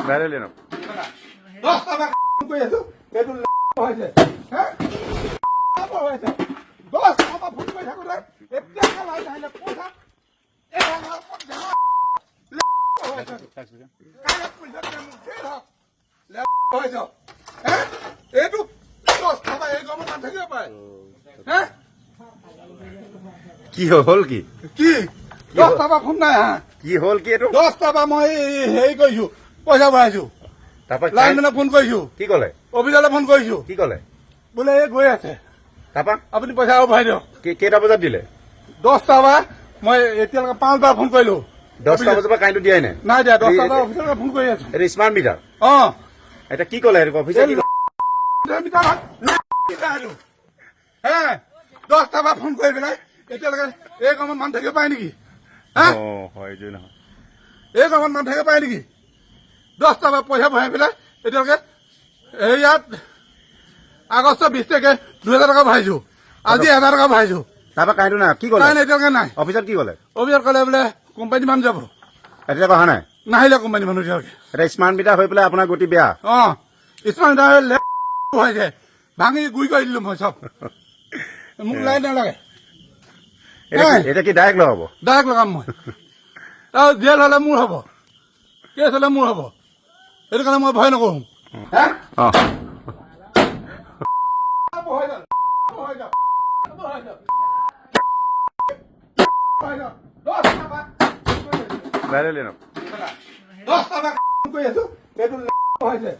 বাইরে এলেন কি হল কি কি 10 টকা ফোন নাই হা কি হল কি এইটো 10 টকা মই হেৰি কৰিছো পইচা ভৰাইছো তাৰপৰা লাইনমেনক ফোন কৰিছো কি ক'লে অফিচলৈ ফোন কৰিছো কি ক'লে বোলে এই গৈ আছে তাৰপৰা আপুনি পইচা আৰু ভৰাই দিয়ক কেইটা বজাত দিলে 10 টকা মই এতিয়ালৈকে 5 বাৰ ফোন কৰিলো 10টা বজাৰ পৰা কাৰেণ্টটো দিয়াই নাই নাই দিয়া 10 টকা অফিচলৈ ফোন কৰি আছো এইটো স্মাৰ্ট মিটাৰ এটা কি ক'লে এইটো অফিচে কি হে 10 টকা ফোন কৰি পেলাই এতিয়ালৈকে এই কামত মানুহ থাকিব পাৰে নেকি হয় যে নহয় এই কামত মানুহ থাকিব পাৰে নেকি 10 টকা পইচা ভৰাই পেলাই এতিয়ালৈকে ইয়াত আগষ্ট 20 তাৰিখে 2000 টকা ভৰাইছো আজি 1000 টকা ভৰাইছো তাৰপৰা কাৰেণ্টটো নাই কি ক'লে এতিয়ালৈকে নাই অফিচত কি ক'লে অফিচত ক'লে বোলে কোম্পানী মানুহ যাব এতিয়া অহা নাই নাহিলে কোম্পানী মানুহ এতিয়ালৈকে এটা স্মাৰ্ট মিটাৰ হৈ পেলাই আপোনাৰ গতি বেয়া স্মাৰ্ট হৈছে ভাঙি গুৰি কৰি দিলো মই চব মোক লাইন নালাগে এতিয়া কি ডাইৰেক্ট লগাব ডাইৰেক্ট লগাম মই জেল হলে মোৰ হ'ব কেছ হলে মোৰ হ'ব সেইটো কাৰণে মই ভয় নকৰো বাইৰে এলেন 10 টকা কৰি আছো এইটো হৈছে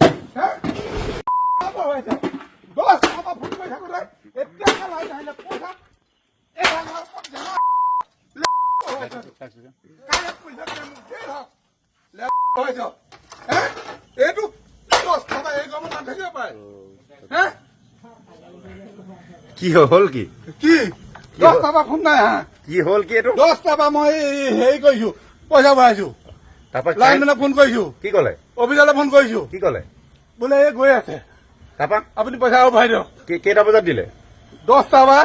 10 টকা ফোন কৰি থাকোতে এতিয়া লাইন আহিলে পইচা এইটো 10 টকা এই কামত মানুহ থাকিব পাৰে কি হল কি কি 10 টকা ফোন নাই হা কি হল কি এইটো 10 টকা মই হেৰি কৰিছো পইচা ভৰাইছো তাৰপৰা লাইনমেনক ফোন কৰিছো কি ক'লে অফিচলৈ ফোন কৰিছো কি ক'লে বোলে এই গৈ আছে তাৰপৰা আপুনি পইচা আৰু ভৰাই দিয়ক কেইটা বজাত দিলে 10 টকা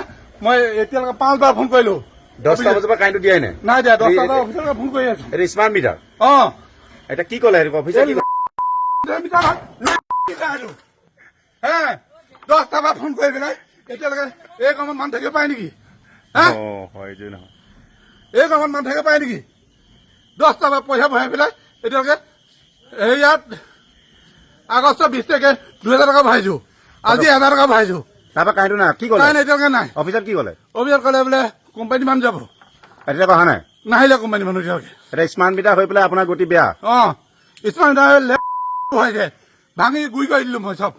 মই এতিয়ালৈকে 5 বাৰ ফোন কৰিলো 10টা বজাৰ পৰা কাৰেণ্টটো দিয়াই নাই নাই দিয়া 10 টকা অফিচলৈ ফোন কৰি আছো এইটো স্মাৰ্ট মিটাৰ এটা কি ক'লে এইটো অফিচে কি হে 10 টকা ফোন কৰি পেলাই এতিয়ালৈকে এই কামত মানুহ থাকিব পাৰে নেকি হয় যে নহয় এই কামত মানুহ থাকিব পাৰে নেকি 10 টকা পইচা ভৰাই পেলাই এতিয়ালৈকে ইয়াত আগষ্ট 20 তাৰিখে 2000 টকা ভৰাইছো আজি 1000 টকা ভৰাইছো তাৰপৰা কাৰেণ্টটো নাই কি ক'লে এতিয়ালৈকে নাই অফিচত কি ক'লে অফিচত ক'লে বোলে কোম্পানী মানুহ যাব এতিয়া অহা নাই নাহিলে কোম্পানী মানুহ এতিয়ালৈকে এটা স্মাৰ্ট মিটাৰ হৈ পেলাই আপোনাৰ গতি বেয়া স্মাৰ্ট হৈছে ভাঙি গুৰি কৰি দিলো মই চব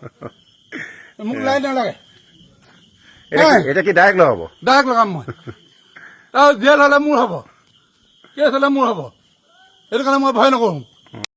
মোক লাইন নালাগে এতিয়া কি ডাইৰেক্ট লগাব ডাইৰেক্ট লগাম মই জেল হলে মোৰ হ'ব কেছ হলে মোৰ হ'ব সেইটো কাৰণে মই ভয় নকৰো